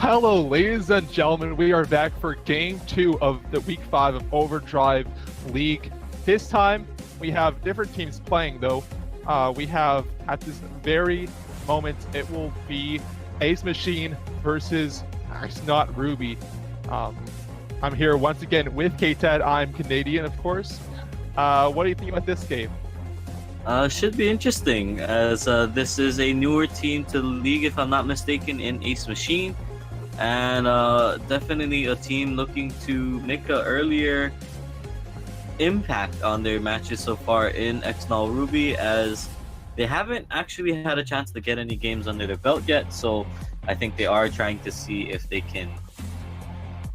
Hello, ladies and gentlemen. We are back for Game 2 of the Week 5 of Overdrive League. This time, we have different teams playing, though. We have, at this very moment, it will be Ace Machine versus EXNOL Ruby. I'm here once again with K-Ted. I'm Canadian, of course. What do you think about this game? Should be interesting, as this is a newer team to the league, if I'm not mistaken, in Ace Machine. And definitely a team looking to make an earlier impact on their matches so far in EXNOL Ruby, as they haven't actually had a chance to get any games under their belt yet. So I think they are trying to see if they can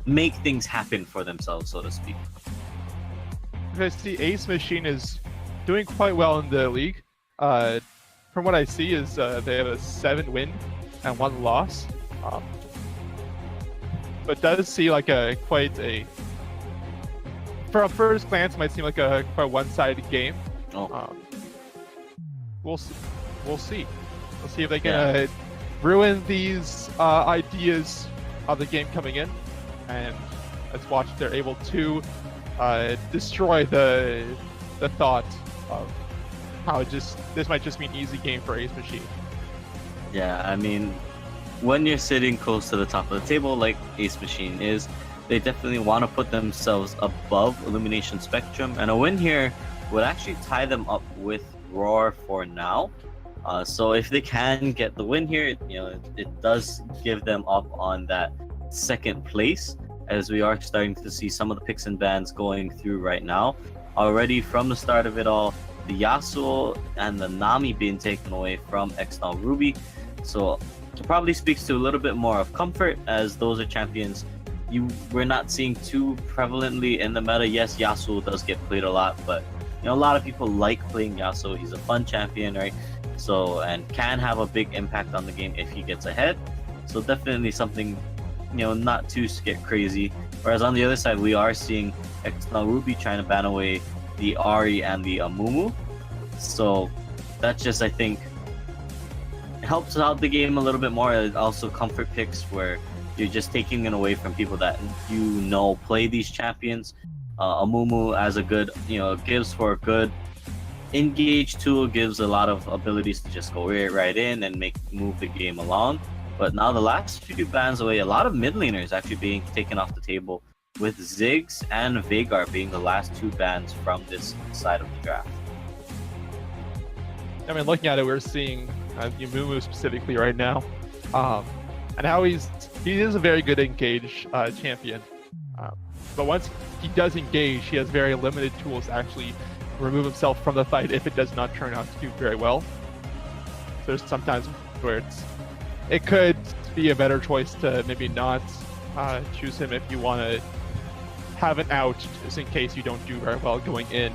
make things happen for themselves, so to speak. Because the Ace Machine is doing quite well in the league. From what I see is they have a 7-win and 1 loss. But does see like from first glance might seem like a quite one-sided game. We'll see. We'll see if they can ruin these ideas of the game coming in, and let's watch if they're able to destroy the thought of how this might just be an easy game for Ace Machine. Yeah, I mean, when you're sitting close to the top of the table like Ace Machine is, they definitely want to put themselves above Elimination Spectrum, and a win here would actually tie them up with Roar for now. So if they can get the win here, it does give them up on that second place, as we are starting to see some of the picks and bans going through right now. Already from the start of it all, the Yasuo and the Nami being taken away from EXNOL Ruby. So it probably speaks to a little bit more of comfort, as those are champions we're not seeing too prevalently in the meta. Yes, Yasuo does get played a lot, but a lot of people like playing Yasuo. He's a fun champion, right? So, and can have a big impact on the game if he gets ahead. So definitely something, not to get crazy. Whereas on the other side, we are seeing EXNOL Ruby trying to ban away the Ahri and the Amumu. So that just, I think, helps out the game a little bit more. It also comfort picks where you're just taking it away from people that play these champions. Amumu as a good, gives for a good engage tool, gives a lot of abilities to just go right in and move the game along. But now the last few bans away, a lot of mid laners actually being taken off the table, with Ziggs and Veigar being the last 2 bans from this side of the draft. I mean, looking at it, we're seeing Amumu specifically right now, and how he is a very good engage champion. But once he does engage, he has very limited tools to actually remove himself from the fight if it does not turn out to do very well. So there's sometimes where it could be a better choice to maybe not choose him if you want to have an out, just in case you don't do very well going in.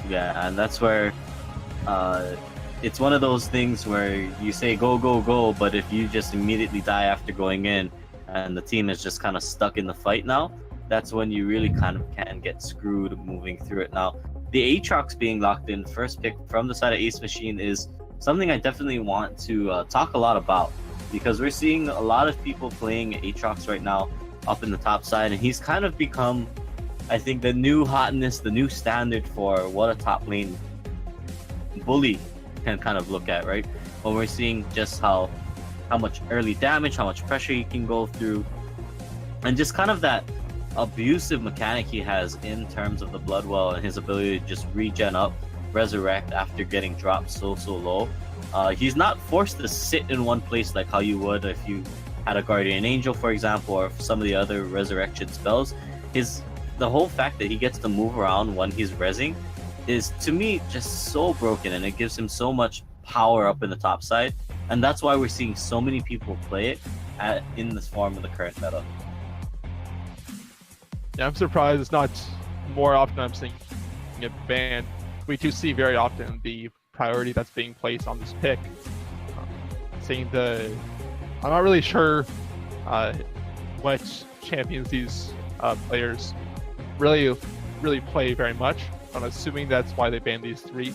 Yeah, and that's where it's one of those things where you say go, go, go, but if you just immediately die after going in and the team is just kind of stuck in the fight now, that's when you really kind of can get screwed moving through it. Now, the Aatrox being locked in first pick from the side of Ace Machine is something I definitely want to talk a lot about, because we're seeing a lot of people playing Aatrox right now up in the top side, and he's kind of become, I think, the new hotness, the new standard for what a top lane bully can kind of look at, right? When we're seeing just how much early damage, how much pressure he can go through, and just kind of that abusive mechanic he has in terms of the Bloodwell and his ability to just regen up, resurrect after getting dropped so low. He's not forced to sit in one place like how you would if you had a Guardian Angel, for example, or some of the other resurrection spells. The whole fact that he gets to move around when he's rezzing is, to me, just so broken, and it gives him so much power up in the top side, and that's why we're seeing so many people play it in this form of the current meta. Yeah, I'm surprised it's not more often I'm seeing it banned. We do see very often the priority that's being placed on this pick. I'm not really sure what champions these players really play very much. I'm assuming that's why they banned these 3, the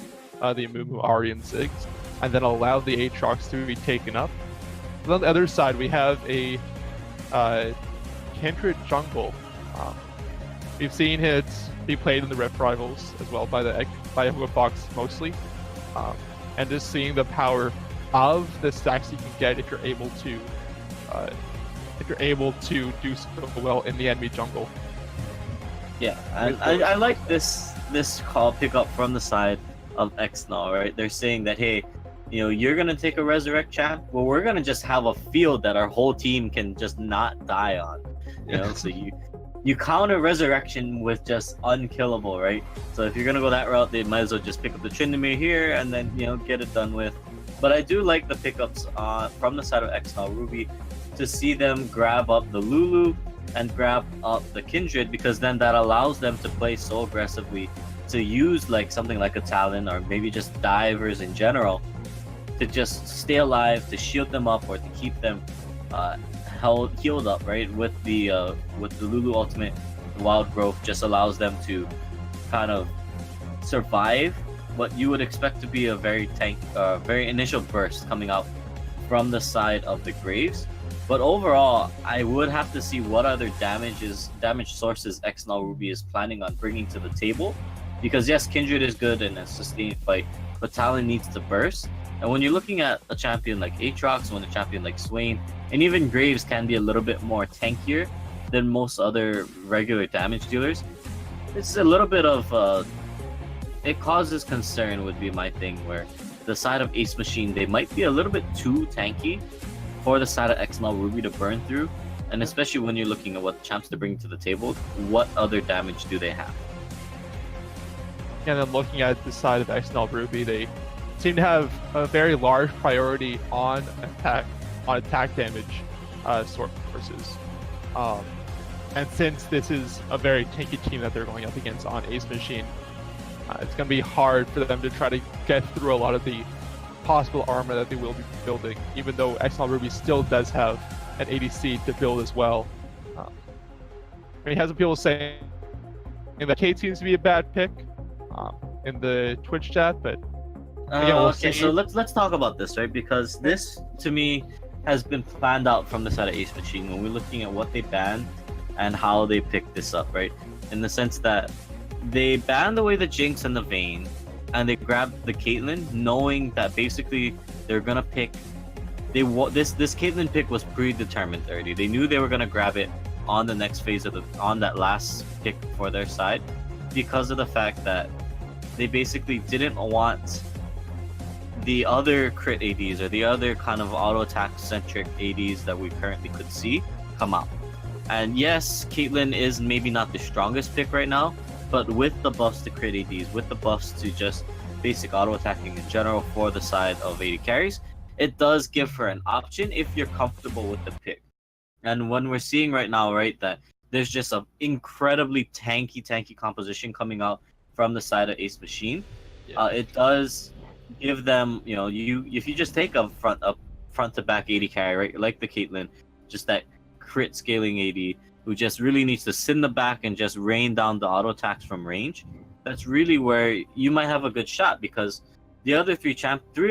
Amumu, Ahri, and Ziggs, and then allowed the Aatrox to be taken up. On the other side, we have a Kindred jungle. We've seen it be played in the Rift Rivals as well by Hugo Fox mostly, and just seeing the power of the stacks you can get if you're able to do so well in the enemy jungle. Yeah, I like this call pickup from the side of EXNOL, right? They're saying that, hey, you're gonna take a resurrect champ, well, we're gonna just have a field that our whole team can just not die on. So you counter resurrection with just unkillable, right? So if you're gonna go that route, they might as well just pick up the Tryndamere here and then get it done with. But I do like the pickups from the side of EXNOL Ruby to see them grab up the Lulu and grab up the Kindred, because then that allows them to play so aggressively, to use like something like a Talon or maybe just divers in general to just stay alive, to shield them up, or to keep them healed up, right? With the Lulu ultimate, the Wild Growth just allows them to kind of survive what you would expect to be a very initial burst coming out from the side of the Graves. But overall, I would have to see what other damage sources EXNOL Ruby is planning on bringing to the table. Because yes, Kindred is good in a sustained fight, but Talon needs to burst. And when you're looking at a champion like Aatrox, when a champion like Swain, and even Graves can be a little bit more tankier than most other regular damage dealers, it's a little bit of it causes concern, would be my thing, where the side of Ace Machine, they might be a little bit too tanky for the side of EXNOL Ruby to burn through. And especially when you're looking at what champs to bring to the table, what other damage do they have? And then looking at the side of EXNOL Ruby, they seem to have a very large priority on attack damage sources. And since this is a very tanky team that they're going up against on Ace Machine, it's going to be hard for them to try to get through a lot of the possible armor that they will be building, even though EXNOL Ruby still does have an ADC to build as well. I mean, has some people saying that Kate seems to be a bad pick in the Twitch chat, but we'll see. So let's talk about this, right? Because this, to me, has been planned out from the side of Ace Machine when we're looking at what they banned and how they picked this up, right? In the sense that they banned away the Jinx and the Vayne, and they grabbed the Caitlyn, knowing that basically they're gonna pick. This Caitlyn pick was predetermined already. They knew they were gonna grab it on the next phase on that last pick for their side, because of the fact that they basically didn't want the other crit ADs or the other kind of auto attack centric ADs that we currently could see come out. And yes, Caitlyn is maybe not the strongest pick right now, but with the buffs to crit ADs, with the buffs to just basic auto attacking in general for the side of AD carries, it does give her an option if you're comfortable with the pick. And when we're seeing right now, right, that there's just an incredibly tanky composition coming out from the side of Ace Machine, it does give them, if you just take a front to back AD carry, right, like the Caitlyn, just that crit scaling AD who just really needs to sit in the back and just rain down the auto attacks from range, that's really where you might have a good shot, because the other three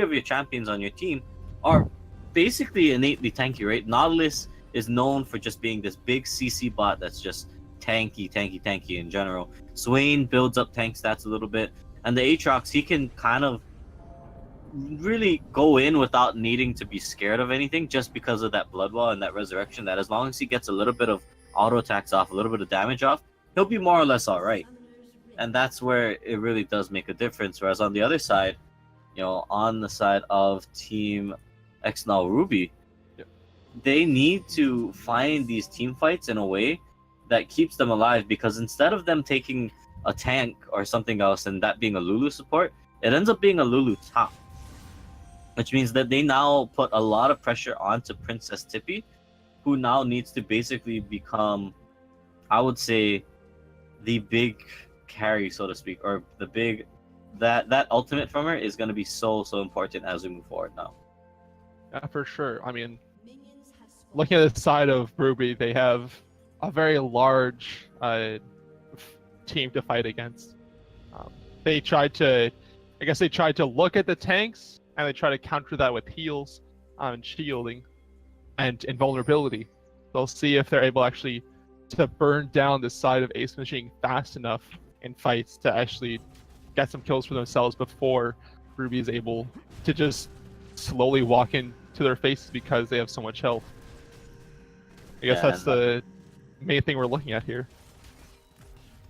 of your champions on your team are basically innately tanky, right? Nautilus is known for just being this big CC bot that's just tanky in general. Swain builds up tank stats a little bit, and the Aatrox, he can kind of really go in without needing to be scared of anything, just because of that blood wall and that resurrection, that as long as he gets a little bit of auto attacks off, a little bit of damage off, he'll be more or less all right. And that's where it really does make a difference. Whereas on the other side, on the side of Team EXNOL Ruby, they need to find these team fights in a way that keeps them alive, because instead of them taking a tank or something else and that being a Lulu support, it ends up being a Lulu top, which means that they now put a lot of pressure onto Princess Tippy, who now needs to basically become, I would say, the big carry, so to speak, or the big that ultimate from her is going to be so important as we move forward now. Yeah, for sure. I mean, looking at the side of Ruby, they have a very large team to fight against. They tried to look at the tanks, and they try to counter that with heals and shielding. and invulnerability. They'll see if they're able actually to burn down the side of Ace Machine fast enough in fights to actually get some kills for themselves before Ruby is able to just slowly walk into their faces because they have so much health. I guess that's the main thing we're looking at here.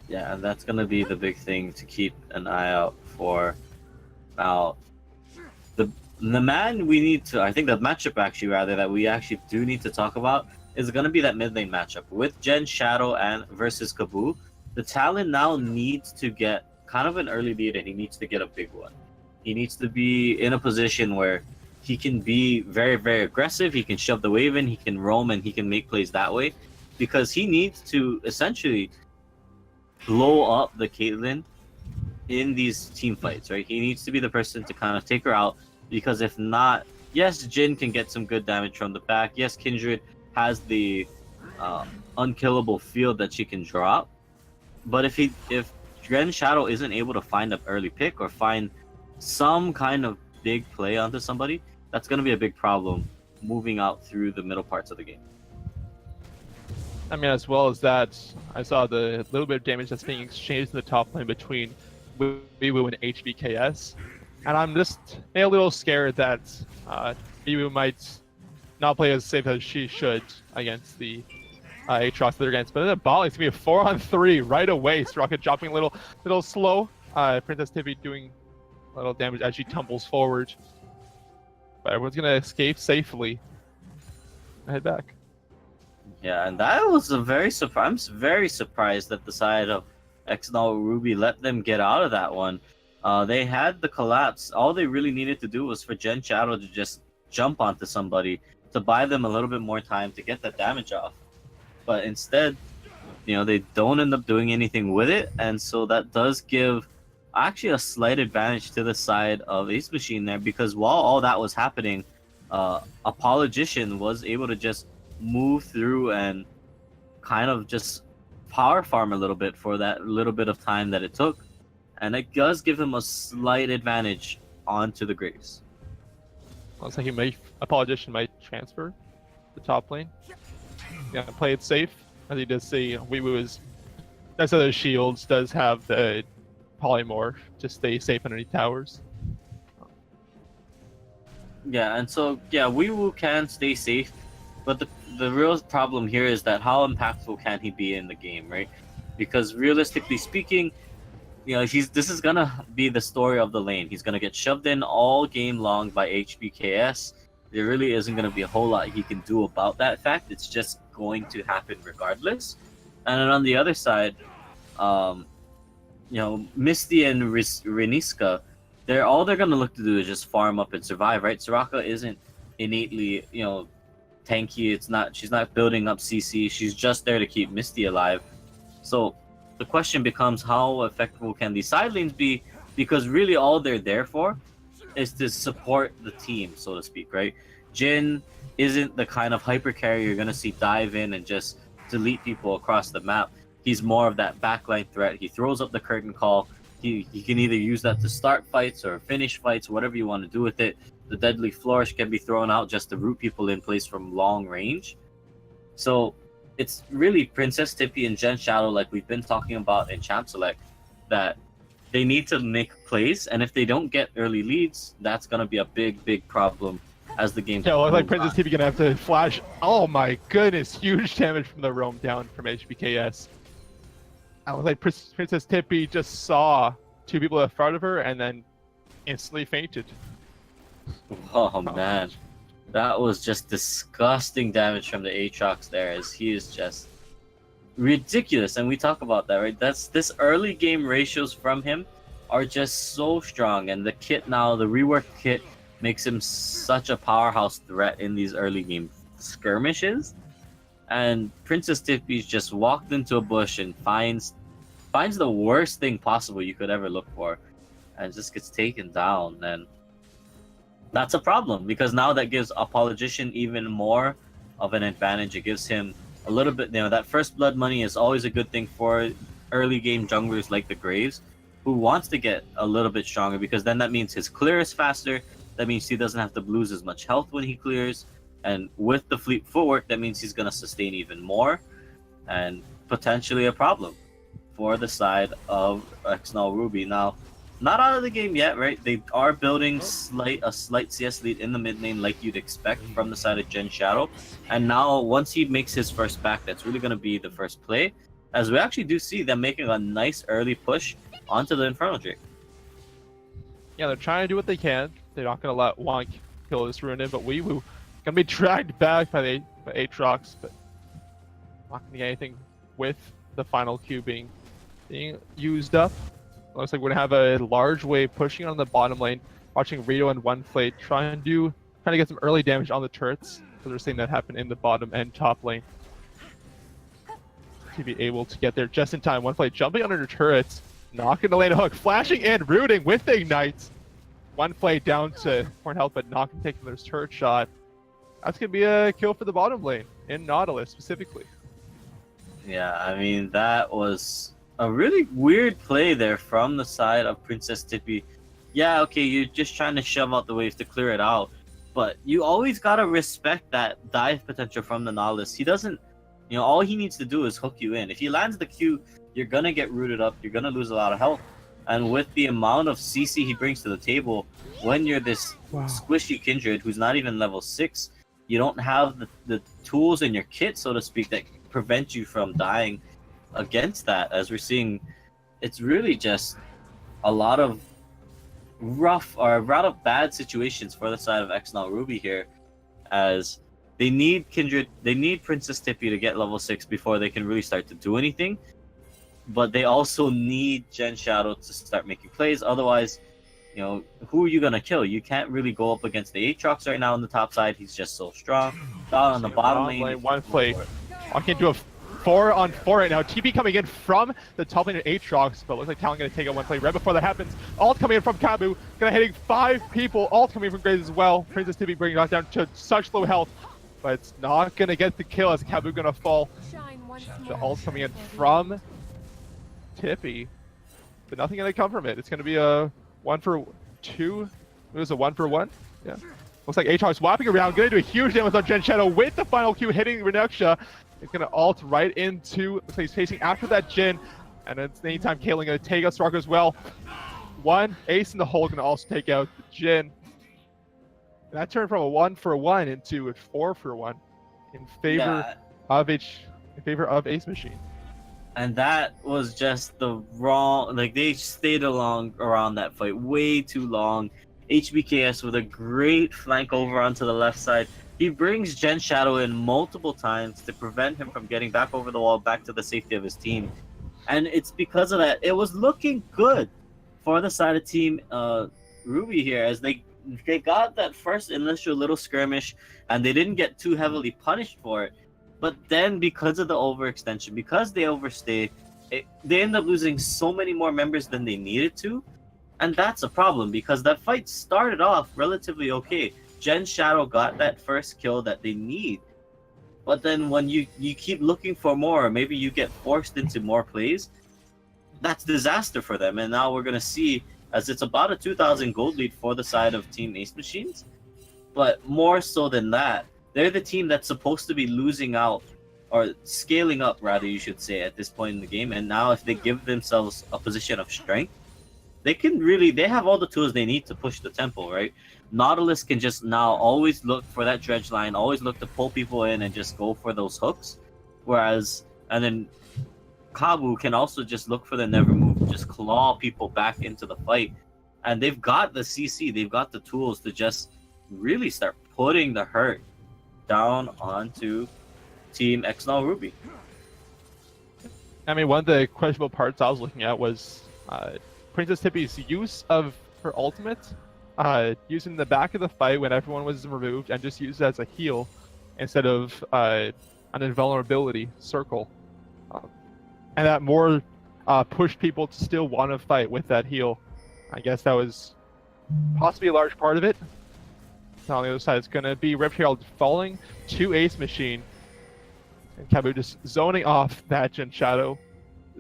Yeah, and that's gonna be the big thing to keep an eye out for. Now, the man we need to, I think the matchup actually rather that we actually do need to talk about is gonna be that mid lane matchup with Jen Shadow and versus Kaboo. The Talon now needs to get kind of an early lead, and he needs to get a big one. He needs to be in a position where he can be very, very aggressive. He can shove the wave in, he can roam, and he can make plays that way, because he needs to essentially blow up the Caitlyn in these team fights, right? He needs to be the person to kind of take her out, because if not, yes, Jhin can get some good damage from the back. Yes, Kindred has the unkillable field that she can drop, but if Ren Shadow isn't able to find an early pick or find some kind of big play onto somebody, that's going to be a big problem moving out through the middle parts of the game. I mean, as well as that, I saw the little bit of damage that's being exchanged in the top lane between Wiwu and HBKS, and I'm just a little scared that Wiwu might not play as safe as she should against the Aatrox that they're against. But in the bot, it's gonna be a 4-on-3 right away. Soraka dropping a little slow. Princess Tippy doing a little damage as she tumbles forward. But everyone's gonna escape safely and head back. Yeah, and that was I'm very surprised that the side of EXNOL Ruby let them get out of that one. They had the collapse. All they really needed to do was for Jen Shadow to just jump onto somebody to buy them a little bit more time to get that damage off. But instead, they don't end up doing anything with it, and so that does give actually a slight advantage to the side of Ace Machine there, because while all that was happening, Apologician was able to just move through and kind of just power farm a little bit for that little bit of time that it took, and it does give him a slight advantage onto the Graves. Looks like Apologician might transfer the top lane. Yeah, play it safe, as he does see Wiwu is, that's other shields, does have the polymorph to stay safe underneath towers. Yeah, and so Wiwu can stay safe, but the real problem here is that how impactful can he be in the game, right? Because realistically speaking, this is gonna be the story of the lane. He's gonna get shoved in all game long by HBKS. There really isn't gonna be a whole lot he can do about that fact. It's just going to happen regardless. And then on the other side, Misty and Reniska, all they're gonna look to do is just farm up and survive, right? Soraka isn't innately, tanky. She's not building up CC. She's just there to keep Misty alive. So the question becomes, how effective can these side lanes be? Because really all they're there for is to support the team, so to speak, right? Jhin isn't the kind of hyper carry you're gonna see dive in and just delete people across the map. He's more of that backline threat. He throws up the curtain call. He can either use that to start fights or finish fights, whatever you want to do with it. The deadly flourish can be thrown out just to root people in place from long range. So it's really Princess Tippy and Jen Shadow, like we've been talking about in Champ Select, that they need to make plays, and if they don't get early leads, that's going to be a big, big problem as the game. Yeah, it looks like Princess Tippy gonna have to flash. Oh my goodness, huge damage from the roam down from HBKS. I was like, Princess Tippy just saw two people in front of her and then instantly fainted. Oh man, that was just disgusting damage from the Aatrox there, as he is just ridiculous. And we talk about that, right? This early game ratios from him are just so strong, and the kit now, the reworked kit, makes him such a powerhouse threat in these early game skirmishes. And Princess Tippy's just walked into a bush and finds the worst thing possible you could ever look for, and just gets taken down. And that's a problem, because now that gives Apologician even more of an advantage. It gives him a little bit, that first blood money is always a good thing for early game junglers like the Graves, who wants to get a little bit stronger, because then that means his clear is faster. That means he doesn't have to lose as much health when he clears. And with the fleet footwork, that means he's going to sustain even more, and potentially a problem for the side of EXNOL Ruby. Now, not out of the game yet, right? They are building a slight CS lead in the mid lane, like you'd expect from the side of Gen Shadow. And now, once he makes his first back, that's really going to be the first play, as we actually do see them making a nice early push onto the Infernal Drake. Yeah, they're trying to do what they can. They're not going to let one kill this rune in, but Wee Woo going to be dragged back by Aatrox, but not going to get anything with the final Q being used up. Looks like we're going to have a large wave pushing on the bottom lane, watching Rito and One Flate trying to get some early damage on the turrets, because we're seeing that happen in the bottom and top lane. To be able to get there just in time. One Flate jumping under the turrets, knocking the lane hook, flashing in, rooting with the ignites. One Flate down to point health, but not going to take another turret shot. That's going to be a kill for the bottom lane, in Nautilus specifically. Yeah, I mean, that was a really weird play there from the side of Princess Tippy. Yeah, okay, you're just trying to shove out the wave to clear it out, but you always gotta respect that dive potential from the Nautilus. He doesn't, all he needs to do is hook you in. If he lands the Q, you're gonna get rooted up, you're gonna lose a lot of health. And with the amount of CC he brings to the table, when you're this squishy Kindred who's not even level 6, you don't have the tools in your kit, so to speak, that prevent you from dying against that. As we're seeing, it's really just a lot of rough or a lot of bad situations for the side of EXNOL Ruby here, as they need Kindred, they need Princess Tippy to get level 6 before they can really start to do anything, but they also need Gen Shadow to start making plays. Otherwise, who are you gonna kill? You can't really go up against the Aatrox right now on the top side. He's just so strong. Down on the bottom lane, One Flate. I can do a 4-on-4 right now. TP coming in from the top lane of Aatrox, but looks like Talon going to take out One Flate right before that happens. Ult coming in from Kabu, gonna hitting 5 people. Ult coming from Graves as well. Princess Tippy bringing us down to such low health, but it's not gonna get the kill as Kabu gonna fall. The ult coming in from Tippy, but nothing gonna come from it. It's gonna be a 1-for-2. It was a 1-for-1. Yeah. Looks like Aatrox whopping around, gonna do a huge damage on Gen Shadow with the final Q hitting Renuxia. It's gonna ult right into, looks like he's facing after that Jhin, and then anytime Caitlyn gonna take out Stark as well. One ace in the hole gonna also take out the Jhin. And that turned from a 1-for-1 into a 4-for-1 in favor of Ace Machine. And that was just the wrong, they stayed around that fight way too long. HBKS with a great flank over onto the left side. He brings Gen Shadow in multiple times to prevent him from getting back over the wall, back to the safety of his team. And it's because of that, it was looking good for the side of Team Ruby here, as they got that first initial little skirmish, and they didn't get too heavily punished for it. But then, because of the overextension, because they overstayed, they end up losing so many more members than they needed to. And that's a problem, because that fight started off relatively okay. Gen Shadow got that first kill that they need. But then when you keep looking for more, or maybe you get forced into more plays, that's disaster for them. And now we're going to see, as it's about a 2,000 gold lead for the side of Team Ace Machines. But more so than that, they're the team that's supposed to be losing out, or scaling up rather, you should say, at this point in the game. And now if they give themselves a position of strength, they have all the tools they need to push the tempo, right? Nautilus can just now always look for that dredge line, always look to pull people in and just go for those hooks. And then Kabu can also just look for the never move, just claw people back into the fight. And they've got the CC, they've got the tools to just really start putting the hurt down onto Team EXNOL Ruby. I mean, one of the questionable parts I was looking at was Princess Tippy's use of her ultimate, using the back of the fight when everyone was removed, and just use it as a heal instead of an invulnerability circle. And that more pushed people to still want to fight with that heal. I guess that was possibly a large part of it. On the other side, it's going to be Rift Herald falling to Ace Machine. And Kabu just zoning off that Gen Shadow.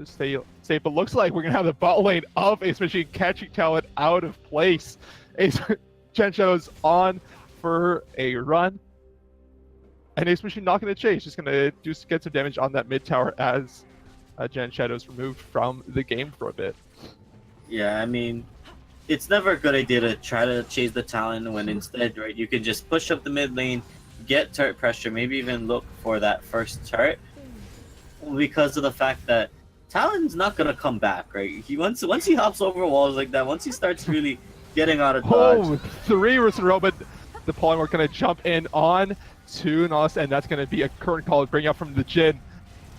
Stay safe, but looks like we're going to have the bot lane of Ace Machine catching Talon out of place. Gen Shadow's on for a run. And Ace Machine not going to chase, just going to get some damage on that mid tower as Gen Shadow's removed from the game for a bit. Yeah, I mean, it's never a good idea to try to chase the Talon when instead, right, you can just push up the mid lane, get turret pressure, maybe even look for that first turret, because of the fact that Talon's not gonna come back, right? Once he hops over walls like that, once he starts really getting out of dodge. Oh, 3 versus row, but the Polymorph going to jump in on to Nautilus, and that's going to be a current call to bring up from the Jin.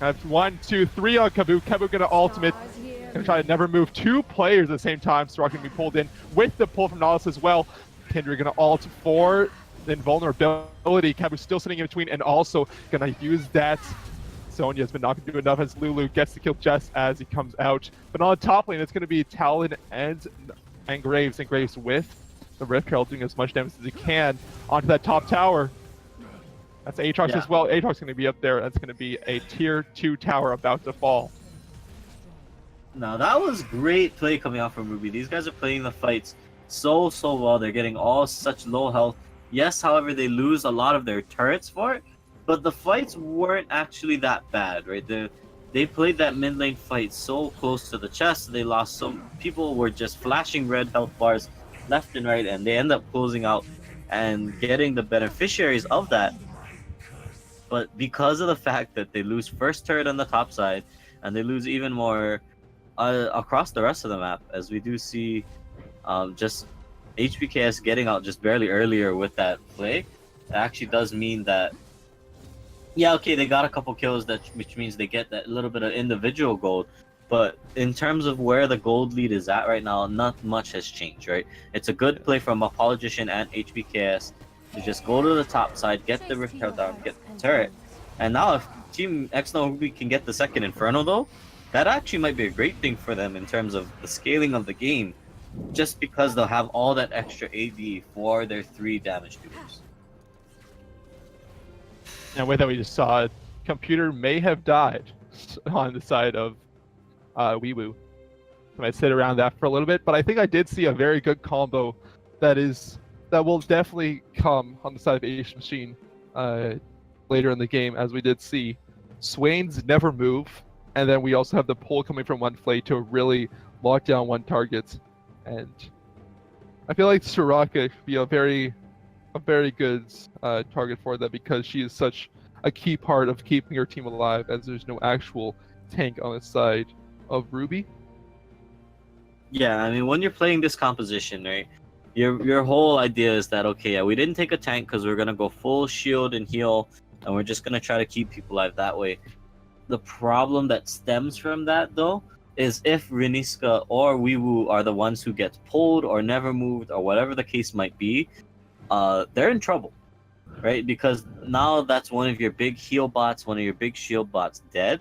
That's 1, 2, 3 on Kabu. Kabu going to ultimate. Going to try to never move 2 players at the same time. Soraka going to be pulled in with the pull from Nautilus as well. Kindred going to ult for invulnerability. Kabu still sitting in between and also going to use that. Sonya's been not going to do enough as Lulu gets the kill just as he comes out. But on the top lane, it's going to be Talon and Graves. And Graves with the Rift Herald doing as much damage as he can onto that top tower. That's Aatrox as well. Aatrox going to be up there. That's going to be a tier 2 tower about to fall. Now that was great play coming out from Ruby. These guys are playing the fights so well. They're getting all such low health. Yes, however, they lose a lot of their turrets for it, but the fights weren't actually that bad, right? They played that mid lane fight so close to the chest. They lost some people were just flashing red health bars left and right, and they end up closing out and getting the beneficiaries of that. But because of the fact that they lose first turret on the top side, and they lose even more across the rest of the map, as we do see just HBKS getting out just barely earlier with that play, it actually does mean that, yeah, okay, they got a couple kills, which means they get that little bit of individual gold. But in terms of where the gold lead is at right now, not much has changed, right? It's a good play from Apologician and HBKS to just go to the top side, get the Rift Herald down, get the turret. And now if Team EXNOL Ruby can get the second Inferno though, that actually might be a great thing for them in terms of the scaling of the game, just because they'll have all that extra AD for their 3 damage dealers. And with that, we just saw computer may have died on the side of Weewoo. I might sit around that for a little bit, but I think I did see a very good combo that will definitely come on the side of Ace Machine later in the game, as we did see Swain's never move, and then we also have the pull coming from one flay to really lock down one target. And I feel like Soraka could be a very good target for that, because she is such a key part of keeping her team alive, as there's no actual tank on the side of Ruby. Yeah, I mean, when you're playing this composition, right, your whole idea is that, okay, yeah, we didn't take a tank because we're gonna go full shield and heal, and we're just gonna try to keep people alive that way. The problem that stems from that, though, is if Reniska or Weewoo are the ones who get pulled or never moved or whatever the case might be, they're in trouble, right? Because now that's one of your big heal bots, one of your big shield bots dead,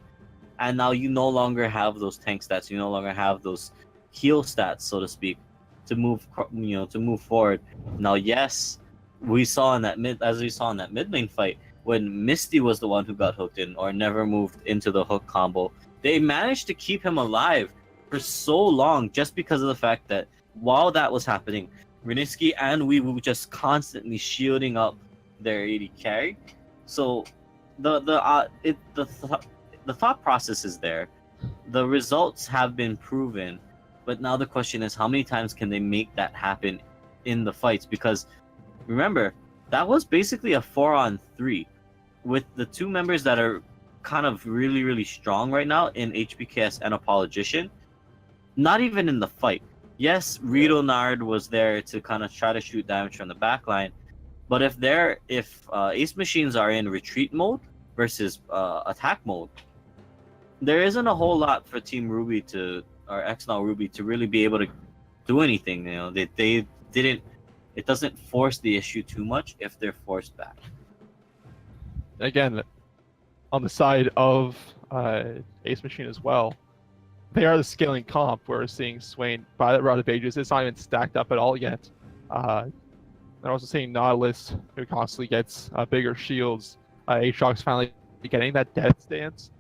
and now you no longer have those tank stats. You no longer have those heal stats, so to speak, to move forward. Now, yes, we saw in that mid lane fight, when Misty was the one who got hooked in or never moved into the hook combo, they managed to keep him alive for so long just because of the fact that while that was happening, Reniski and Weewoo just constantly shielding up their AD carry. So the thought process is there. The results have been proven, but now the question is, how many times can they make that happen in the fights? Because remember, that was basically a 4-on-3 with the 2 members that are kind of really strong right now in HBKS and Apologician. Not even in the fight. Yes, Rito Nard was there to kind of try to shoot damage from the backline, but if Ace Machines are in retreat mode versus attack mode, there isn't a whole lot for Team Ruby or EXNOL Ruby to really be able to do anything. You know, they didn't. It doesn't force the issue too much if they're forced back. Again, on the side of Ace Machine as well, they are the scaling comp. We're seeing Swain by that Rod of Ages. It's not even stacked up at all yet. They're also seeing Nautilus, who constantly gets bigger shields. Aatrox finally getting that death stance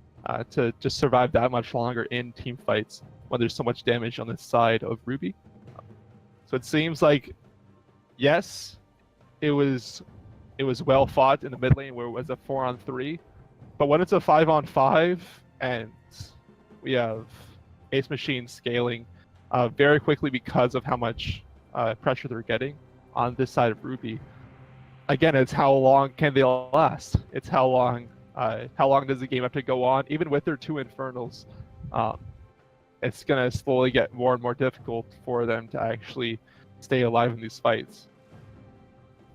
to just survive that much longer in team fights when there's so much damage on the side of Ruby. So it seems like, yes, it was it was well fought in the mid lane where it was a 4-on-3. But when it's a 5-on-5 and we have Ace Machine scaling very quickly because of how much pressure they're getting on this side of Ruby, again, it's how long can they last? It's how long does the game have to go on? Even with their 2 Infernals, it's going to slowly get more and more difficult for them to actually stay alive in these fights.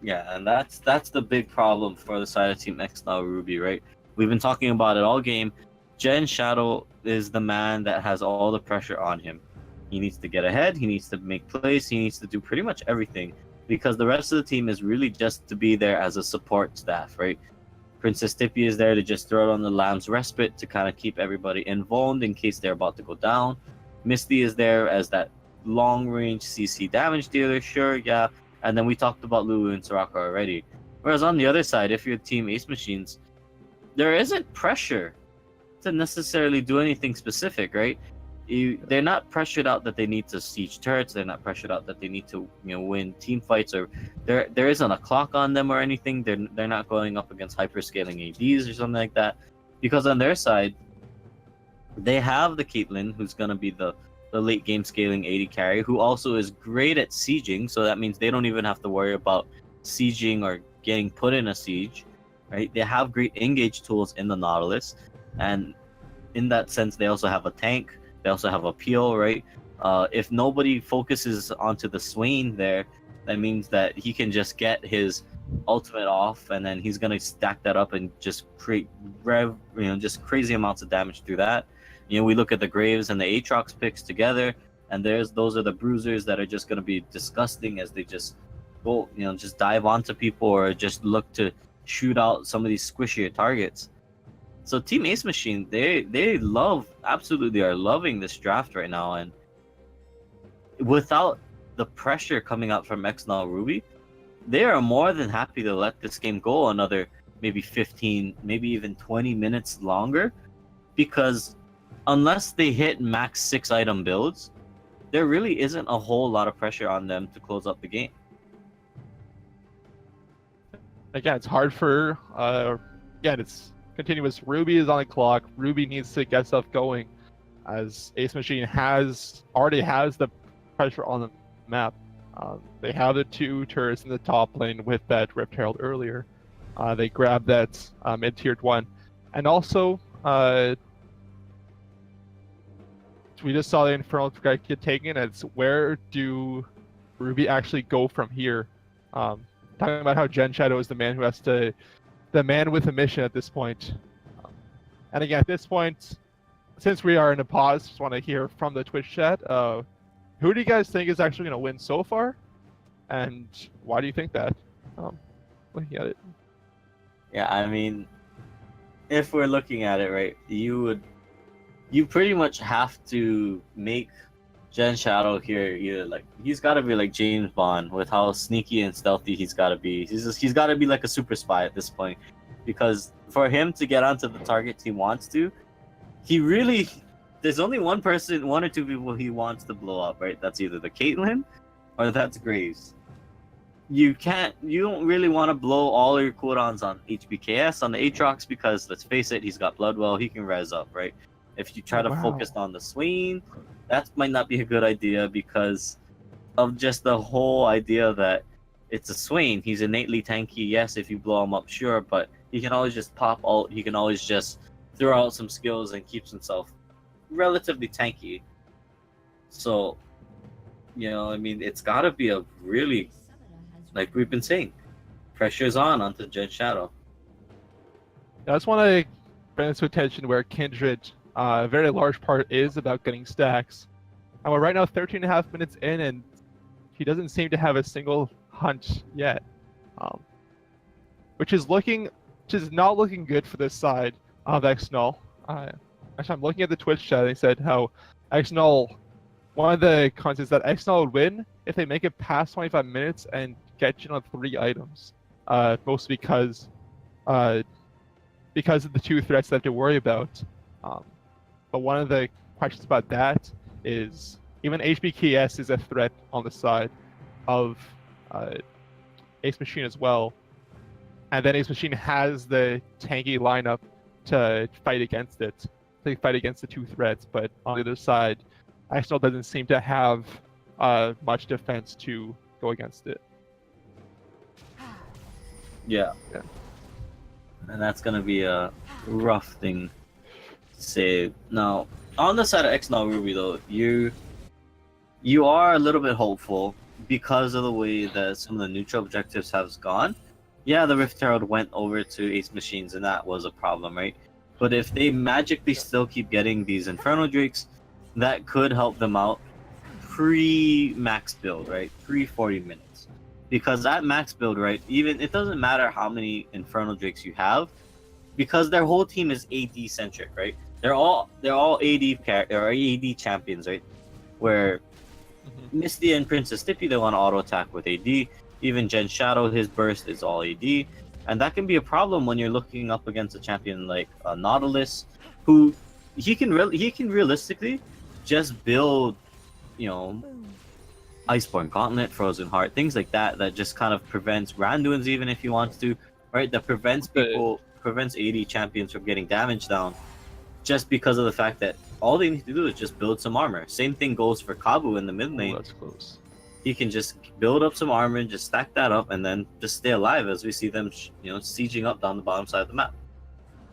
Yeah, and that's the big problem for the side of Team EXNOL Ruby, right? We've been talking about it all game. Gen Shadow is the man that has all the pressure on him. He needs to get ahead, he needs to make plays, he needs to do pretty much everything, because the rest of the team is really just to be there as a support staff, right? Princess Tippy is there to just throw it on the Lamb's Respite to kind of keep everybody invulned in case they're about to go down. Misty is there as that long-range CC damage dealer, sure, yeah. And then we talked about Lulu and Soraka already. Whereas on the other side, if you're Team Ace Machines, there isn't pressure to necessarily do anything specific, right? They're not pressured out that they need to siege turrets. They're not pressured out that they need to, win team fights, or there isn't a clock on them or anything. They're not going up against hyperscaling ADs or something like that, because on their side, they have the Caitlyn, who's gonna be the late game scaling AD carry, who also is great at sieging. So that means they don't even have to worry about sieging or getting put in a siege, right? They have great engage tools in the Nautilus, and in that sense, they also have a tank. They also have a peel, right? If nobody focuses onto the Swain there, that means that he can just get his ultimate off, and then he's gonna stack that up and just create just crazy amounts of damage through that. We look at the Graves and the Aatrox picks together, and those are the bruisers that are just gonna be disgusting as they just go, just dive onto people or just look to shoot out some of these squishier targets. So Team Ace Machine, they absolutely are loving this draft right now, and without the pressure coming out from EXNOL Ruby, they are more than happy to let this game go another maybe 15, maybe even 20 minutes longer, because unless they hit max 6 item builds, there really isn't a whole lot of pressure on them to close up the game. Again, it's hard for it's continuous. Ruby is on the clock. Ruby needs to get stuff going, as Ace Machine already has the pressure on the map. They have the 2 turrets in the top lane with that Rift Herald earlier. They grabbed that mid-tiered one, and also we just saw the Infernal get taken. It's where do Ruby actually go from here? Talking about how Gen Shadow is the man with a mission at this point. And again, at this point, since we are in a pause, just want to hear from the Twitch chat. Who do you guys think is actually going to win so far? And why do you think that? Looking at it. Yeah, I mean, if we're looking at it, right, you pretty much have to make Gen Shadow here he's got to be like James Bond with how sneaky and stealthy he's got to be. He's got to be like a super spy at this point, because for him to get onto the targets he wants to, there's only one or two people he wants to blow up, right? That's either the Caitlyn or that's Graves. You don't really want to blow all your cooldowns on HBKS on the Aatrox, because let's face it, he's got Bloodwell, he can res up, right? If you try to focus on the Swain, that might not be a good idea, because of just the whole idea that it's a Swain. He's innately tanky, yes, if you blow him up, sure, but he can always just pop ult, he can always just throw out some skills and keeps himself relatively tanky. So, it's got to be a really, like we've been saying, pressure's on onto Gen Shadow. I just want to bring this to attention where Kindred, a very large part is about getting stacks. And we're right now 13.5 minutes in, and he doesn't seem to have a single hunt yet, which is not looking good for this side of EXNOL. Actually, I'm looking at the Twitch chat. They said how EXNOL, one of the cons is that EXNOL would win if they make it past 25 minutes and get on 3 items, mostly because of the 2 threats they have to worry about. But one of the questions about that is even HBKS is a threat on the side of Ace Machine as well. and then Ace Machine has the tanky lineup to fight against it, to fight against the two threats. But on the other side, EXNOL doesn't seem to have much defense to go against it. Yeah. And that's gonna be a rough thing to say. Now, on the side of EXNOL Ruby, though, you are a little bit hopeful because of the way that some of the neutral objectives have gone. Yeah, the Rift Herald went over to Ace Machines, and that was a problem, right? But if they magically still keep getting these Inferno Drakes, that could help them out pre-max build, right? Pre-40 minutes. Because at max build, right, even it doesn't matter how many Inferno Drakes you have, because their whole team is AD centric, right? They're all AD champions, right? Where Misty and Princess Tippy, they want to auto attack with AD. Even Gen Shadow, his burst is all AD, and that can be a problem when you're looking up against a champion like Nautilus, who he can realistically just build, you know, Iceborne Gauntlet, Frozen Heart, things like that just kind of prevents Randuins even if he wants to, right? That prevents AD champions from getting damage down, just because of the fact that all they need to do is just build some armor. Same thing goes for Kabu in the mid lane. That's close. He can just build up some armor and just stack that up and then just stay alive as we see them, sieging up down the bottom side of the map.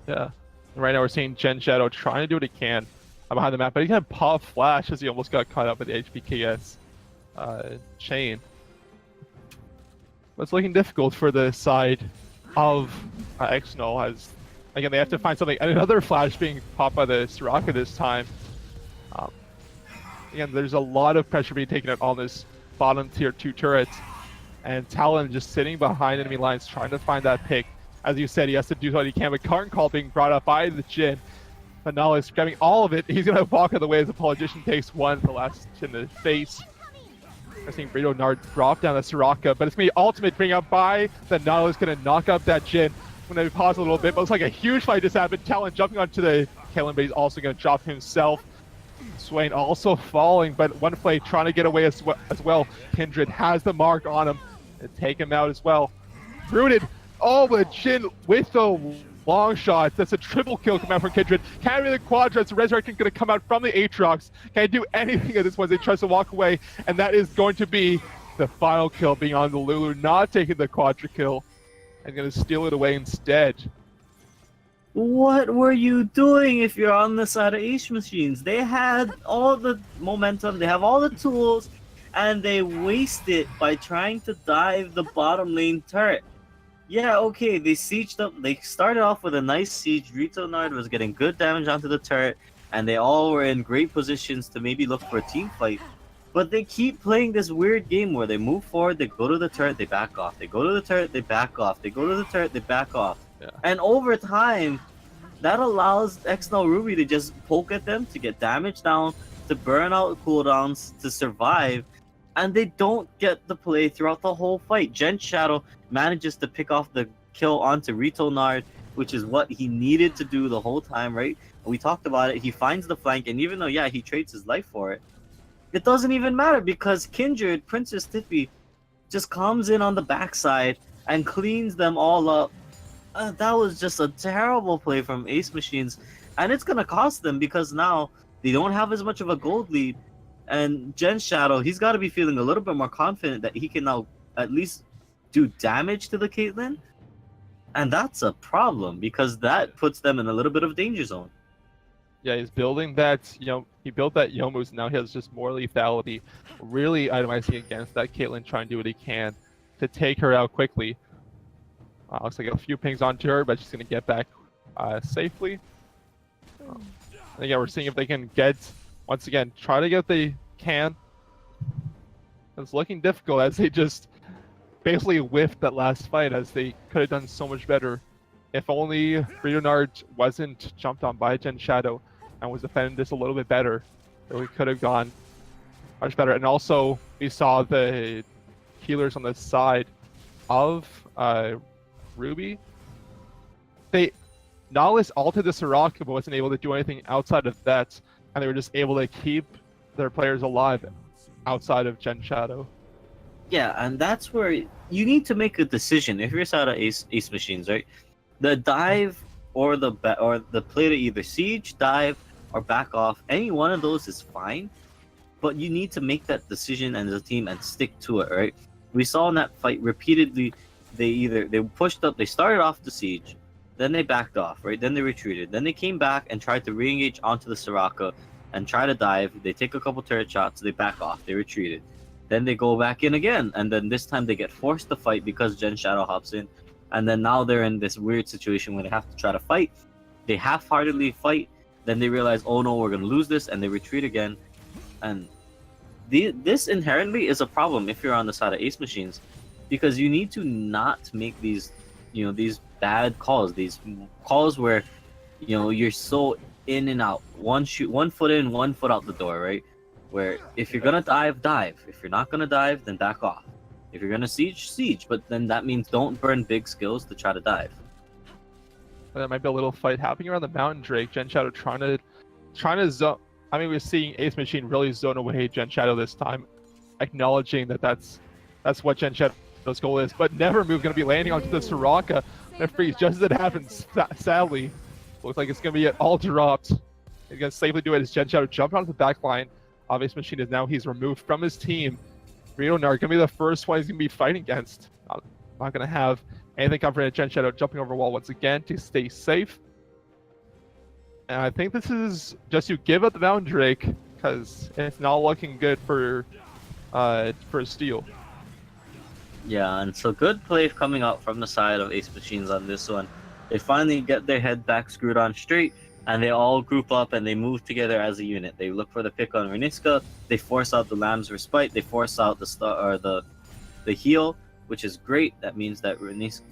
Yeah. Right now we're seeing Gen Shadow trying to do what he can behind the map, but he kind of pop flash as he almost got caught up with the HBKS chain. But it's looking difficult for the side of EXNOL, as again they have to find something. And another flash being popped by the Soraka this time. Again, there's a lot of pressure being taken out on this bottom tier 2 turrets, and Talon just sitting behind enemy lines trying to find that pick. As you said, he has to do what he can, but Karn Call being brought up by the Jhin. But now he's grabbing all of it. He's going to walk out of the way as the Politician takes one, the last in the face. I think Rito Nard drop down the Soraka, but it's going to be ultimate bring up by the Nautilus, going to knock up that Jhin. I'm going to pause a little bit, but it's like a huge fight just happened. Talon jumping onto the Kalen, but he's also going to drop himself. Swain also falling, but one play trying to get away as well. Kindred has the mark on him and take him out as well. Rooted. Oh, but Jhin with the long shots. That's a triple kill coming out from Kindred. Can't really quadra. So Resurrection going to come out from the Aatrox. Can't do anything at this point. They tries to walk away, and that is going to be the final kill, being on the Lulu, not taking the quadra kill, and going to steal it away instead. What were you doing if you're on the side of Ace Machines? They had all the momentum, they have all the tools, and they waste it by trying to dive the bottom lane turret. Yeah, okay, they sieged up, they started off with a nice siege. Rito Nard was getting good damage onto the turret, and they all were in great positions to maybe look for a team fight. But they keep playing this weird game where they move forward, they go to the turret, they back off. They go to the turret, they back off. They go to the turret, they back off. Yeah. And over time, that allows EXNOL Ruby to just poke at them, to get damage down, to burn out cooldowns, to survive, and they don't get the play throughout the whole fight. Gen Shadow manages to pick off the kill onto Rito Nard, which is what he needed to do the whole time, right? We talked about it. He finds the flank, and even though, yeah, he trades his life for it, it doesn't even matter because Kindred, Princess Tippy, just comes in on the backside and cleans them all up. That was just a terrible play from Ace Machines, and it's going to cost them because now they don't have as much of a gold lead, and Gen Shadow, he's got to be feeling a little bit more confident that he can now at least do damage to the Caitlyn, and that's a problem because that puts them in a little bit of danger zone. Yeah, he's building that, he built that Youmuu's, now he has just more lethality, really itemizing against that Caitlyn, trying to do what he can to take her out quickly. Looks like a few pings onto her, but she's going to get back safely. And again, we're seeing if they can get, once again, try to get the can. It's looking difficult as they just basically whiffed that last fight, as they could have done so much better. If only Rito Nard wasn't jumped on by Gen Shadow and was defending this a little bit better, then we could have gone much better. And also, we saw the healers on the side of Ruby. Nautilus ulted the Soraka but wasn't able to do anything outside of that, and they were just able to keep their players alive outside of Gen Shadow. Yeah, and that's where you need to make a decision. If you're out of ace machines, right? The dive or or the play to either siege, dive, or back off. Any one of those is fine, but you need to make that decision as a team and stick to it, right? We saw in that fight repeatedly. They pushed up. They started off the siege, then they backed off, right? Then they retreated. Then they came back and tried to re-engage onto the Soraka and try to dive. They take a couple turret shots. They back off. They retreated. Then they go back in again, and then this time they get forced to fight because Gen Shadow hops in, and then now they're in this weird situation where they have to try to fight. They half-heartedly fight. Then they realize, oh no, we're gonna lose this, and they retreat again. And this inherently is a problem if you're on the side of ace machines, because you need to not make these, these bad calls, these calls where, you're so in and out, one foot in, one foot out the door, right? Where if you're gonna dive, dive. If you're not gonna dive, then back off. If you're gonna siege, siege. But then that means don't burn big skills to try to dive. There might be a little fight happening around the mountain Drake. Gen Shadow trying to zone. I mean, we're seeing Ace Machine really zone away Gen Shadow this time, acknowledging that that's what Gen Shadow's goal is. But Never Move going to be landing onto the Soraka and freeze just as it happens. Sadly, looks like it's going to be all dropped. He's going to safely do it as Gen Shadow jumped onto the back line. Ace Machine is now he's removed from his team. Reno Nar going to be the first one he's going to be fighting against. Not going to have anything come from Gen Shadow jumping over wall once again to stay safe. And I think this is just you give up the mountain Drake because it's not looking good for steal. Yeah, and so good play coming out from the side of Ace Machines on this one. They finally get their head back screwed on straight, and they all group up and they move together as a unit. They look for the pick on Reniska. They force out the Lamb's Respite. They force out the heal, which is great. That means that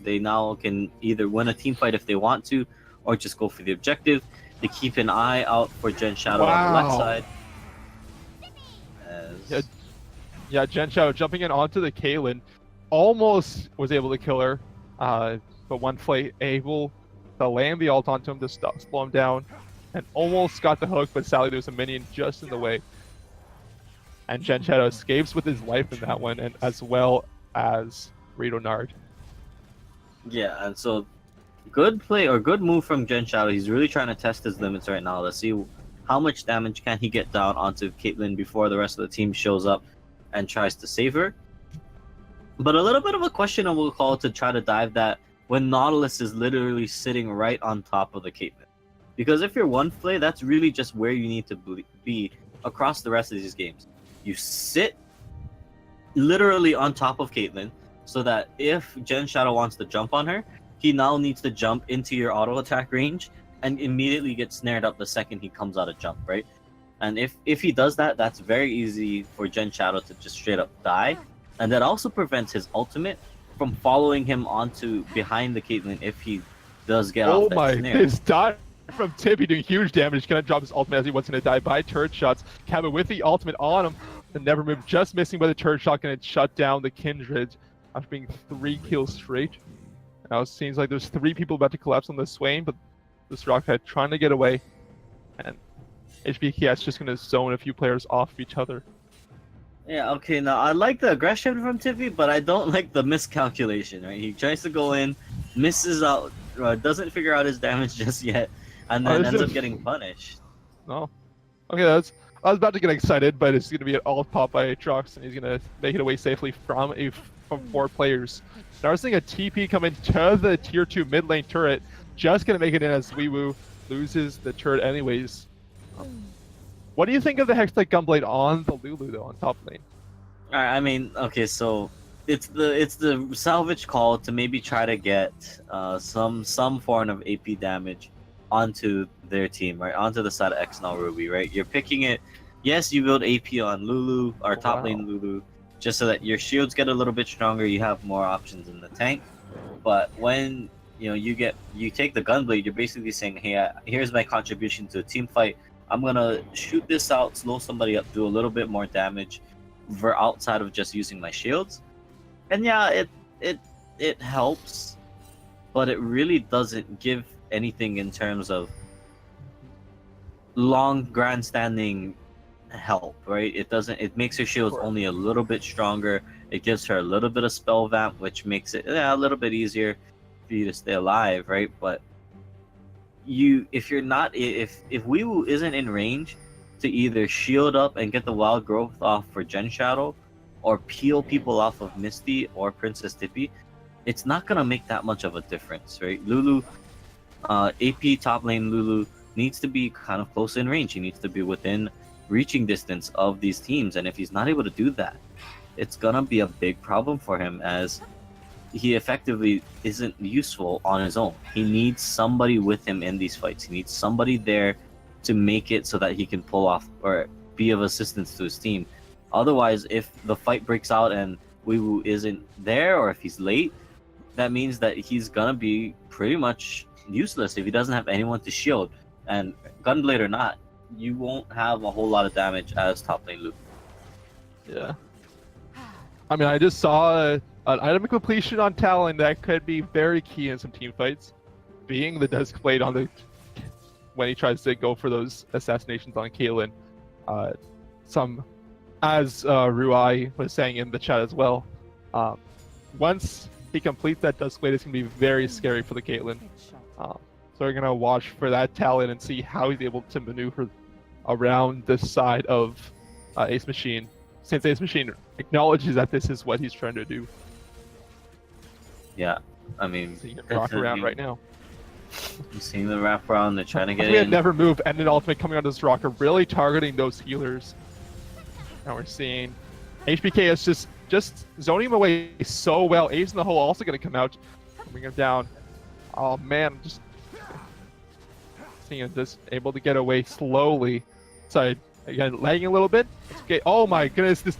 they now can either win a team fight if they want to, or just go for the objective. They keep an eye out for Gen Shadow on the left side. Yeah, Gen Shadow jumping in onto the Caitlyn, almost was able to kill her, but one Flay able to land the ult onto him to slow him down, and almost got the hook, but sadly there was a minion just in the way. And Gen Shadow escapes with his life in that one, and as well as Rito Nard. Yeah, and so good play or good move from Gen Shadow. He's really trying to test his limits right now to see how much damage can he get down onto Caitlyn before the rest of the team shows up and tries to save her. But a little bit of a questionable call to try to dive that when Nautilus is literally sitting right on top of the Caitlyn. Because if you're one Flay, that's really just where you need to be across the rest of these games. You sit literally on top of Caitlyn so that if Gen Shadow wants to jump on her, he now needs to jump into your auto attack range and immediately get snared up the second he comes out of jump, right? And if he does that, that's very easy for Gen Shadow to just straight up die. And that also prevents his ultimate from following him onto behind the Caitlyn if he does get off that snare. His dot from Tippy doing huge damage. Gonna drop his ultimate as he wants to die by turret shots. Cabin with the ultimate on him. The Never Move just missing by the turret shot, gonna shut down the Kindred after being 3 kills straight. Now it seems like there's 3 people about to collapse on the Swain, but this Rockhead trying to get away. And HBKS just gonna zone a few players off each other. Yeah, okay, now I like the aggression from Tippy, but I don't like the miscalculation, right? He tries to go in, misses out, doesn't figure out his damage just yet, and then ends up getting punished. No. Okay, I was about to get excited, but it's gonna be an all pop by Aatrox, and he's gonna make it away safely from 4 players. Now we're seeing a TP come into the tier 2 mid lane turret, just gonna make it in as Weewoo loses the turret anyways. What do you think of the Hextech Gunblade on the Lulu though on top lane? Alright, I mean, okay, so it's the salvage call to maybe try to get some form of AP damage onto their team, right? Onto the side of EXNOL Ruby, right? You're picking it. Yes, you build AP on Lulu or top lane Lulu, just so that your shields get a little bit stronger. You have more options in the tank. But when you take the Gunblade, you're basically saying, hey, here's my contribution to a team fight. I'm gonna shoot this out, slow somebody up, do a little bit more damage outside of just using my shields. And yeah, it helps, but it really doesn't give anything in terms of long grandstanding help, right? It doesn't. It makes her shields Sure. only a little bit stronger. It gives her a little bit of spell vamp, which makes it a little bit easier for you to stay alive, right? But if you're not, if Weewu isn't in range to either shield up and get the wild growth off for Gen Shadow, or peel people off of Misty or Princess Tippy, it's not gonna make that much of a difference, right? Lulu, AP top lane Lulu needs to be kind of close in range. He needs to be within reaching distance of these teams, and if he's not able to do that, it's gonna be a big problem for him, as he effectively isn't useful on his own. He needs somebody with him in these fights. He needs somebody there to make it so that he can pull off or be of assistance to his team. Otherwise, if the fight breaks out and Weewu isn't there, or if he's late, that means that he's gonna be pretty much useless if he doesn't have anyone to shield. And Gunblade or not, you won't have a whole lot of damage as top lane Luke. Yeah. I mean, I just saw an item completion on Talon that could be very key in some team fights, being the Dusk Blade on the when he tries to go for those assassinations on Caitlyn. Some, as Ruai was saying in the chat as well, once he completes that Dusk Blade, it's gonna be very scary for the Caitlyn. So we're gonna watch for that Talon and see how he's able to maneuver around this side of Ace Machine, since Ace Machine acknowledges that this is what he's trying to do. Yeah, I mean, So you can rock around right now. I'm seeing the wraparound. They're trying to get We had in. never move and an ultimate coming onto this rocker, really targeting those healers. Now we're seeing HBK is just zoning him away so well. Ace in the hole also going to come out, bring him down. Oh man, just seeing him just able to get away slowly. Sorry, again, lagging a little bit. Okay. Oh my goodness, this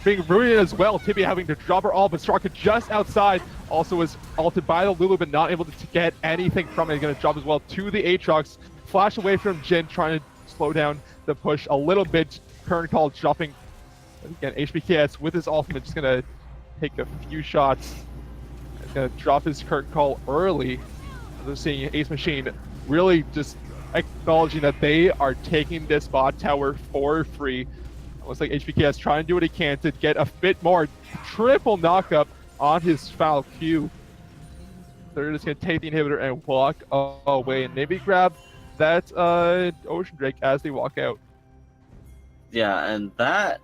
being ruined as well. Tippy having to drop her all, but Straka just outside. Also was ulted by the Lulu, but not able to get anything from it. Going to drop as well to the Aatrox. Flash away from Jin, trying to slow down the push a little bit. Kern call dropping. Again, HBKS with his ultimate just going to take a few shots. He's going to drop his Kern call early. We're seeing Ace Machine really just acknowledging that they are taking this bot tower for free. It looks like HBKS trying to do what he can to get a bit more. Triple knockup on his foul Q. They're just going to take the inhibitor and walk away and maybe grab that Ocean Drake as they walk out. Yeah, and that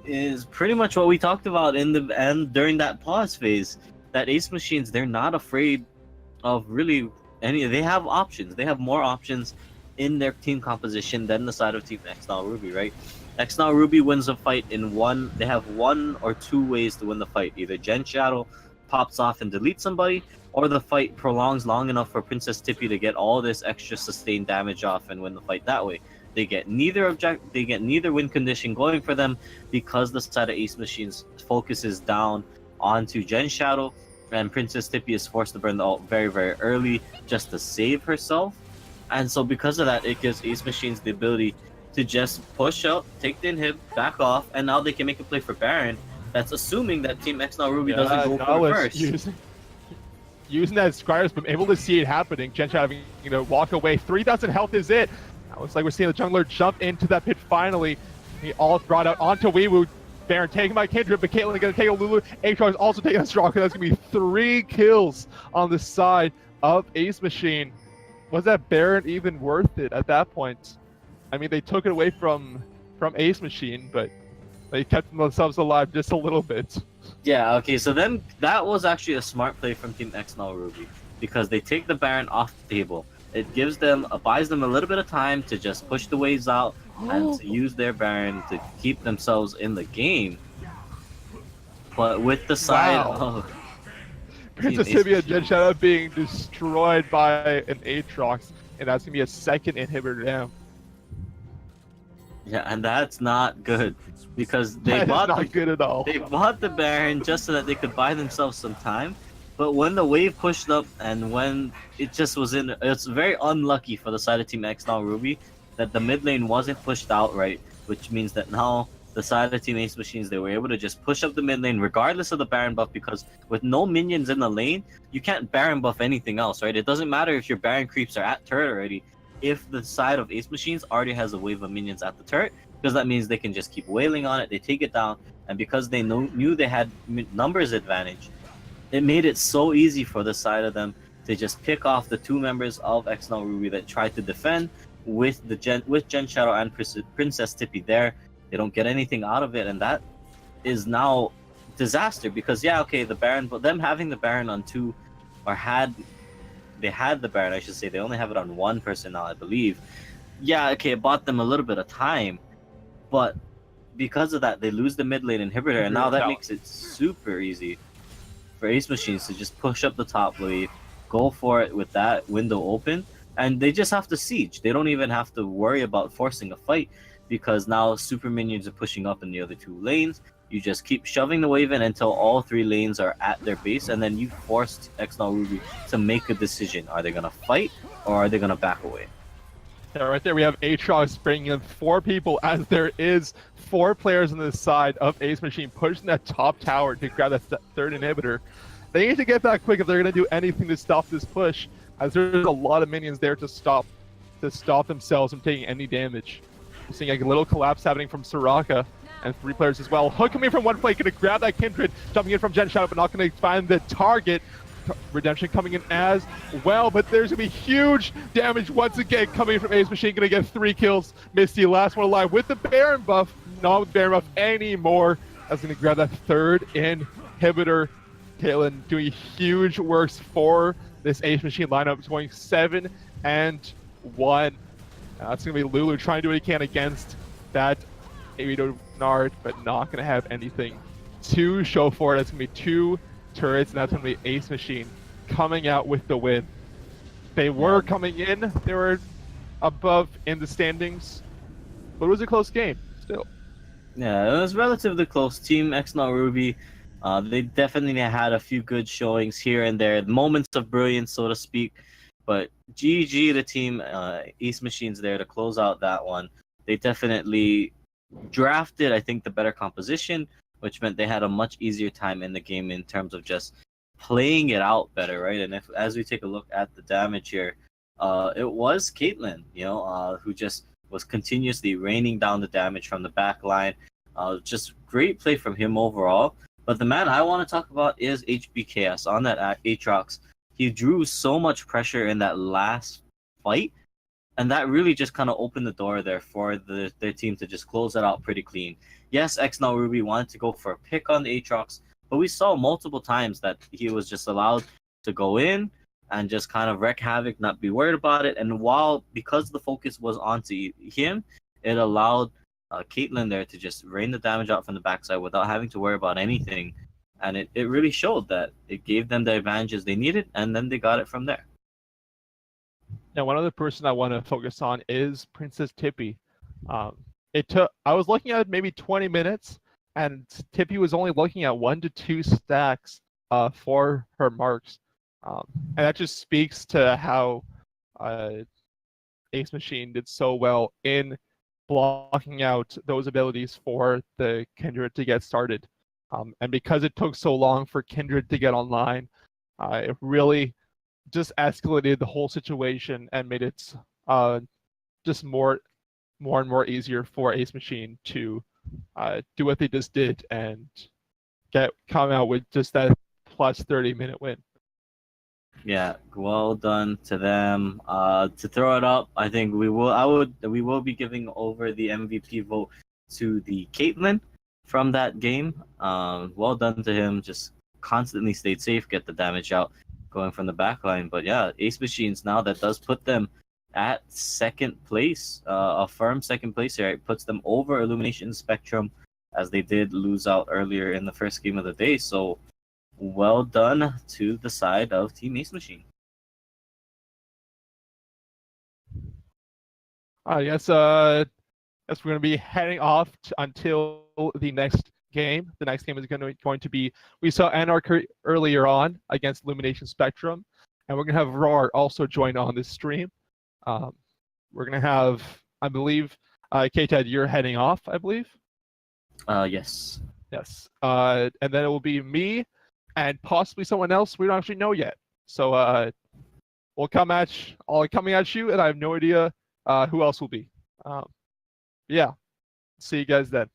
is pretty much what we talked about in the end during that pause phase. That Ace Machines, they're not afraid of really any. They have options. They have more options in their team composition than the side of Team EXNOL Ruby, right? EXNOL Ruby wins a fight in one. They have one or two ways to win the fight. Either Gen Shadow pops off and deletes somebody, or the fight prolongs long enough for Princess Tippy to get all this extra sustained damage off and win the fight that way. They get neither win condition going for them, because the side of Ace Machines focuses down onto Gen Shadow, and Princess Tippy is forced to burn the ult very, very early just to save herself. And so because of that, it gives Ace Machines the ability to just push out, take the inhib, back off, and now they can make a play for Baron. That's assuming that Team EXNOL Ruby doesn't go for it first. Using that Scryers, but able to see it happening. Gen Shadow having, walk away. 3,000 health is it. Now looks like we're seeing the jungler jump into that pit finally. He all brought out onto Weewu. Baron taken by Kindred, but Caitlyn going to take a Lulu. Aatrox also taking a Straka. That's going to be 3 kills on the side of Ace Machine. Was that Baron even worth it at that point? I mean, they took it away from Ace Machine, but they kept themselves alive just a little bit. Yeah, okay, so then that was actually a smart play from Team EXNOL Ruby, because they take the Baron off the table. It buys them a little bit of time to just push the waves out and to use their Baron to keep themselves in the game. But with the side of Princess Tippy and Gen Shadow being destroyed by an Aatrox, and that's gonna be a second inhibitor down. Yeah, and that's not good, because That is not good at all. They bought the Baron just so that they could buy themselves some time. But when the wave pushed up, and when it just was it's very unlucky for the side of Team EXNOL Ruby that the mid lane wasn't pushed out right, which means that now the side of Team Ace Machines, they were able to just push up the mid lane regardless of the Baron buff, because with no minions in the lane, you can't Baron buff anything else, right? It doesn't matter if your Baron creeps are at turret already. If the side of Ace Machines already has a wave of minions at the turret, because that means they can just keep wailing on it. They take it down, and because they knew they had numbers advantage, it made it so easy for the side of them to just pick off the 2 members of EXNOL Ruby that tried to defend with Gen Shadow and Princess Tippy there. They don't get anything out of it, and that is now disaster because yeah, okay, the Baron, but them having the Baron on 2, or they had the Baron, I should say, they only have it on 1 person now, I believe. Yeah, okay, it bought them a little bit of time, but because of that, they lose the mid lane inhibitor, and now that makes it super easy for Ace Machines to just push up the top wave, go for it with that window open, and they just have to siege. They don't even have to worry about forcing a fight because now super minions are pushing up in the other 2 lanes. You just keep shoving the wave in until all 3 lanes are at their base, and then you forced EXNOL Ruby to make a decision. Are they going to fight, or are they going to back away? Yeah, right there we have Aatrox bringing in 4 people, as there is 4 players on the side of Ace Machine pushing that top tower to grab that 3rd inhibitor. They need to get back quick if they're going to do anything to stop this push, as there's a lot of minions there to stop themselves from taking any damage. We're seeing a little collapse happening from Soraka, and 3 players as well. Hook coming from one flank, going to grab that Kindred, jumping in from Gen Shadow, but not going to find the target. Redemption coming in as well, but there's going to be huge damage once again coming from Ace Machine. Going to get 3 kills. Misty, last one alive with the Baron buff. Not with Baron buff anymore. That's going to grab that 3rd inhibitor. Caitlyn doing huge works for this Ace Machine lineup, going 7-1. That's going to be Lulu trying to do what he can against that Avito Nard, but not going to have anything to show for it. It's going to be 2 turrets, and that's going to be Ace Machine coming out with the win. They were coming in, they were above in the standings, but it was a close game still. Yeah, it was relatively close. Team EXNOL Ruby, they definitely had a few good showings here and there, moments of brilliance, so to speak. But GG, the team, Ace Machine's there to close out that one. They definitely drafted, I think, the better composition, which meant they had a much easier time in the game in terms of just playing it out better, right? And as we take a look at the damage here, it was Caitlyn, who just was continuously raining down the damage from the back line. Just great play from him overall. But the man I want to talk about is HBKS on that Aatrox. He drew so much pressure in that last fight, and that really just kind of opened the door there for their team to just close it out pretty clean. Yes, EXNOL Ruby wanted to go for a pick on the Aatrox, but we saw multiple times that he was just allowed to go in and just kind of wreak havoc, not be worried about it. And because the focus was onto him, it allowed Caitlyn there to just rain the damage out from the backside without having to worry about anything. And it really showed that it gave them the advantages they needed, and then they got it from there. Now, one other person I want to focus on is Princess Tippy. I was looking at maybe 20 minutes, and Tippy was only looking at 1 to 2 stacks for her marks. And that just speaks to how Ace Machine did so well in blocking out those abilities for the Kindred to get started. And because it took so long for Kindred to get online, it really just escalated the whole situation and made it just more and more easier for Ace Machine to do what they just did and come out with just that plus 30-minute win. Yeah, well done to them. To throw it up, I think we will be giving over the MVP vote to the Caitlyn from that game. Well done to him. Just constantly stayed safe, get the damage out going from the back line. But yeah, Ace Machines now, that does put them at 2nd place, a firm 2nd place here. It puts them over Illumination Spectrum, as they did lose out earlier in the first game of the day. So well done to the side of Team Ace Machine. Yes, we're going to be heading off until the next game. The next game is going to be, we saw Anarch earlier on against Illumination Spectrum, and we're going to have Roar also join on this stream. We're going to have, I believe, K-Ted, you're heading off, I believe? Yes. Yes. And then it will be me and possibly someone else we don't actually know yet. So we'll coming at you, and I have no idea who else will be. Yeah. See you guys then.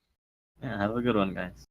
Yeah, have a good one, guys.